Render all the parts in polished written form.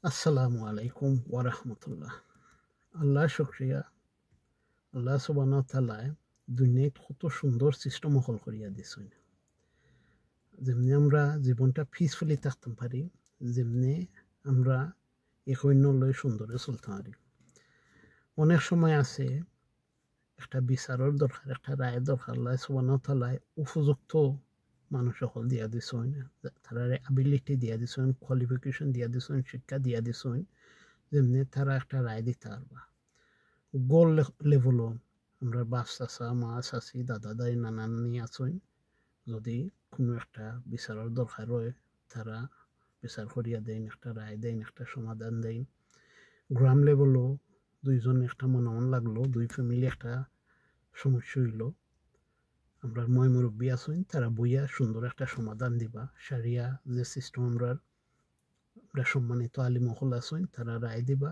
আসসালামু আলাইকুম ওয়া রাহমাতুল্লাহ। আল্লাহ শুকরিয়া। আল্লাহ সুবহানাহু ওয়া তাআলা দুনিয়াত কত সুন্দর সিস্টেম হল করিয়া দিছেন। যেমনি আমরা জীবনটা পিসফুলি থাকতে পারি, যেমনি আমরা একন্য লই সুন্দরে চলতে পারি। অনেক সময় আছে একটা বিচারের দরকার, একটা রায়ের দরকার। আল্লাহ সুবহানাহু ওয়া তাআলা উপযুক্ত মানুষ সকল দিয়া দিছেন, তারা অ্যাবিলিটি দিয়া দিছেন, কোয়ালিফিকেশন দিয়া দিছেন, শিক্ষা দিয়া দিছেন, যেমনি তারা একটা রায় দিতে পারবা। গোল লেভেলও আমরা বাপ চাচা মা চাচি দাদা দাই নানা নানি আছেন, যদি কোনো একটা বিচারের দরকার হয় তারা বিচার করিয়া দেন, একটা রায় দেন, একটা সমাধান দেন। গ্রাম লেভেলও দুইজন একটা মনমন লাগলো, দুই ফ্যামিলি একটা সমস্যা হইল, আমরা ময় মুরব্বী আছেন, তারা বইয়া সুন্দর একটা সমাধান দিবা। সারিয়া যে সিস্টেম আমরা সম্মানিত আলিম হল আছেন, তারা রায় দিবা।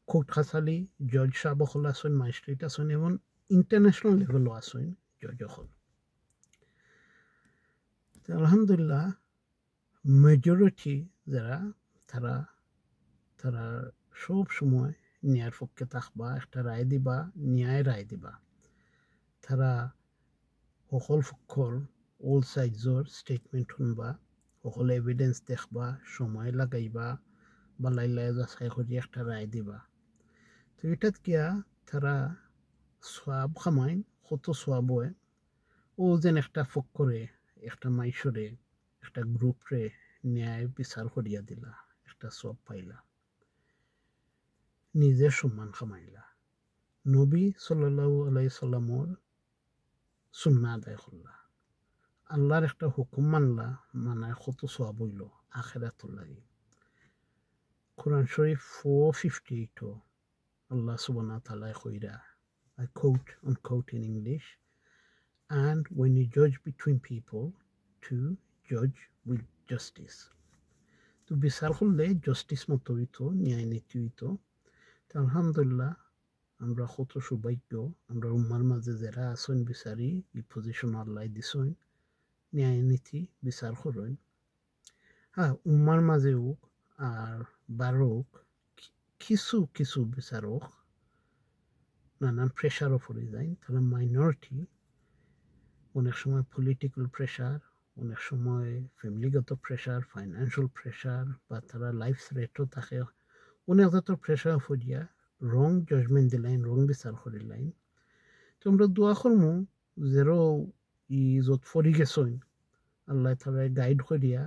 কোর্ট কাছালি জজ সাহেব হল আছেন, ম্যাজিস্ট্রেট আছেন এবং ইন্টারন্যাশনাল লেভেলও আছেন জজ হল। আলহামদুলিল্লাহ মেজরিটি যারা তারা তারা সব সময় ন্যায়ের পক্ষে থাকবা, একটা রায় দিবা, ন্যায় রায় দিবা। তারা সকল পক্ষর অল সাইডর স্টেটমেন্ট শুনবা, সকল এভিডেন্স দেখবা, সময় লাগাইবা, বালাই যাচাই করি একটা রায় দিবা। তো এটাত কিয়া তারা সোয়াব খামাইন, কত সোয়াব হয়। ও যেন একটা পক্ষরে একটা মাইসরে একটা গ্রুপরে ন্যায় বিচার করিয়া দিলা, একটা সব পাইলা, নিজের সম্মান খামাইলা, নবী সাল্লাল্লাহু আলাইহি সাল্লামর সুন্নাহ আদায় করলা, আল্লাহর একটা হুকুম মানলা, মানায় কত সওয়াব হইল আখিরাতুল লাগি। কোরআন শরীফ 458 আল্লাহ সুবহানাহু ওয়া তাআলা কইরা, I quote unquote in English, and when you judge between people to judge with justice. তো বিচার করলে জাস্টিস মতো হইতো, ন্যায় নীতি হইতো। তো আলহামদুলিল্লাহ আমরা কত সৌভাগ্য, আমরা উম্মার মাঝে যারা আছেন বিচারি এই পজিশন আল্লাহ দিছেন, ন্যায় নীতি বিচার করেন। হ্যাঁ, উম্মার মাঝে হোক আর বারোক কিছু কিছু বিচারক নানান প্রেশারও পড়ে যায়, তারা মাইনরিটি। অনেক সময় পলিটিক্যাল প্রেশার, অনেক সময় ফ্যামিলিগত প্রেশার, ফাইন্যান্সিয়াল প্রেশার, বা তারা লাইফ থ্রেটও থাকে। অনেক যত প্রেশার ফুরিয়া রং জাজমেন্ট দিলাইন, রং বিচার করিলাইন। তো আমরা দোয়া করমু যেরো ই যত ফরি গেছইন আল্লাহ তারা গাইড করিয়া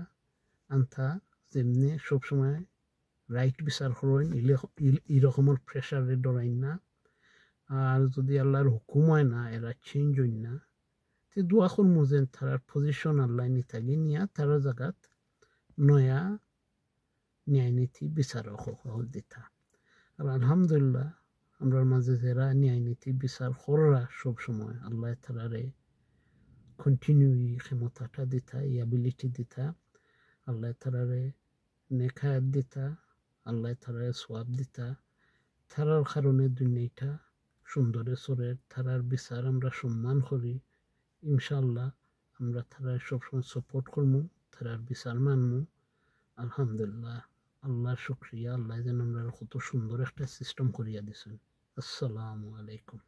আনথা, যেমনি সবসময় রাইট বিচার করেন, এরকমের প্রেশারে ডরাইন না। আর যদি আল্লাহর হুকুম হয় না, এরা চেঞ্জ হইন না। তে দোয়া করমু যে তারার পজিশন আল্লাহ নিতাগি নিয়া তারা জায়গাত নয়া ন্যায় নীতি বিচারক হল দিতা। আর আলহামদুলিল্লাহ আমরা মাঝে যারা ন্যায় নীতি বিচার করা সবসময় আল্লাহ তারারে কন্টিনিউ ক্ষমতাটা দিতা, এই অ্যাবিলিটি দিতা, আল্লাহ তারারে নেখায়াত দিতা, আল্লাহ তারারে সোয়াব দিতা। তারার কারণে দুনিয়াটা সুন্দরে চলে, তারার বিচার আমরা সম্মান করি। ইনশাআল্লাহ আমরা তারা সবসময় সাপোর্ট করবো, তারার বিচার মানবো। আলহামদুলিল্লাহ, আল্লাহ শুক্রিয়া, আল্লাহ যেন আমরা কত সুন্দর একটা সিস্টেম করিয়া দিছেন। আসসালামু আলাইকুম।